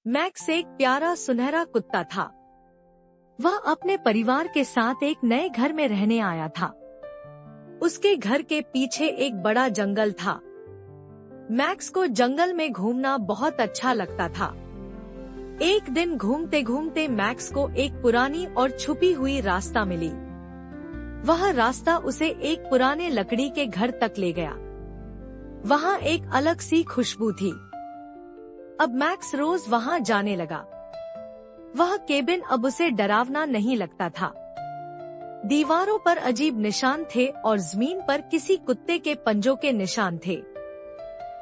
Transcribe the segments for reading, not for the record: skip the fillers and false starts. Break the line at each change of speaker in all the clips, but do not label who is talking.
Max एक प्यारा सुनहरा कुत्ता था। वह अपने परिवार के साथ एक नए घर में रहने आया था। उसके घर के पीछे एक बड़ा जंगल था। मैक्स को जंगल में घूमना बहुत अच्छा लगता था। एक दिन घूमते घूमते मैक्स को एक पुरानी और छुपी हुई रास्ता मिली। वह रास्ता उसे एक पुराने लकड़ी के घर तक ले गया। वहाँ एक अलग सी खुशबू थी। अब मैक्स रोज वहाँ जाने लगा। वह केबिन अब उसे डरावना नहीं लगता था। दीवारों पर अजीब निशान थे और जमीन पर किसी कुत्ते के पंजों के निशान थे।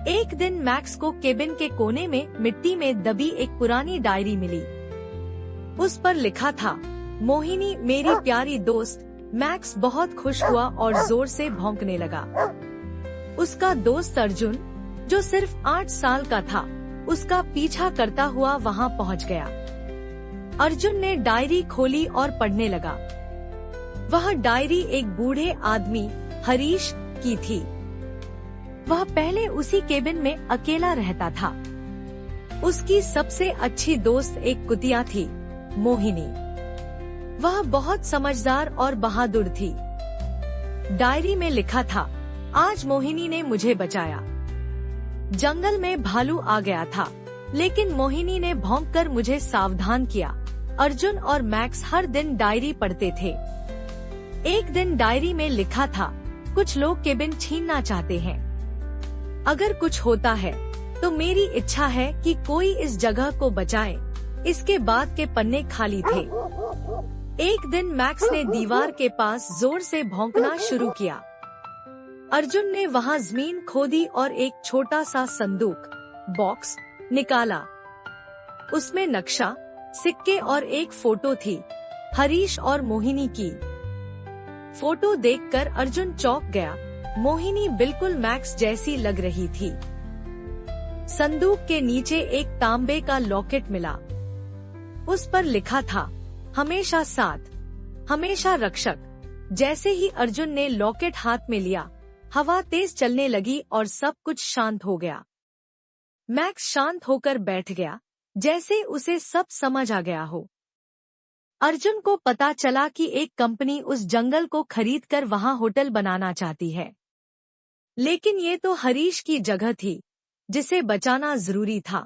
एक दिन मैक्स को केबिन के कोने में मिट्टी में दबी एक पुरानी डायरी मिली। उस पर लिखा था, मोहिनी मेरी प्यारी दोस्त। मैक्स बहुत खुश हुआ और जोर से भौंकने लगा। उसका दोस्त अर्जुन, जो सिर्फ 8 साल का था, उसका पीछा करता हुआ वहाँ पहुँच गया। अर्जुन ने डायरी खोली और पढ़ने लगा। वह डायरी एक बूढ़े आदमी हरीश की थी। वह पहले उसी केबिन में अकेला रहता था। उसकी सबसे अच्छी दोस्त एक कुतिया थी, मोहिनी। वह बहुत समझदार और बहादुर थी। डायरी में लिखा था, आज मोहिनी ने मुझे बचाया। जंगल में भालू आ गया था, लेकिन मोहिनी ने भौंककर मुझे सावधान किया। अर्जुन और मैक्स हर दिन डायरी पढ़ते थे। एक दिन डायरी में लिखा था, कुछ लोग केबिन छीनना चाहते हैं। अगर कुछ होता है तो मेरी इच्छा है कि कोई इस जगह को बचाए। इसके बाद के पन्ने खाली थे। एक दिन मैक्स ने दीवार के पास जोर से भौंकना शुरू किया। अर्जुन ने वहाँ जमीन खोदी और एक छोटा सा संदूक बॉक्स निकाला। उसमें नक्शा, सिक्के और एक फोटो थी, हरीश और मोहिनी की। फोटो देखकर अर्जुन चौंक गया। मोहिनी बिल्कुल मैक्स जैसी लग रही थी। संदूक के नीचे एक तांबे का लॉकेट मिला। उस पर लिखा था, हमेशा साथ, हमेशा रक्षक। जैसे ही अर्जुन ने लॉकेट हाथ में लिया, हवा तेज चलने लगी और सब कुछ शांत हो गया। मैक्स शांत होकर बैठ गया, जैसे उसे सब समझ आ गया हो। अर्जुन को पता चला कि एक कंपनी उस जंगल को खरीदकर वहां होटल बनाना चाहती है। लेकिन ये तो हरीश की जगह थी, जिसे बचाना जरूरी था।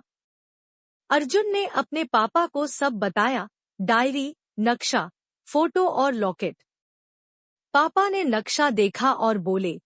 अर्जुन ने अपने पापा को सब बताया, डायरी, नक्शा, फोटो और लॉकेट। पापा ने नक्शा देखा और बोले,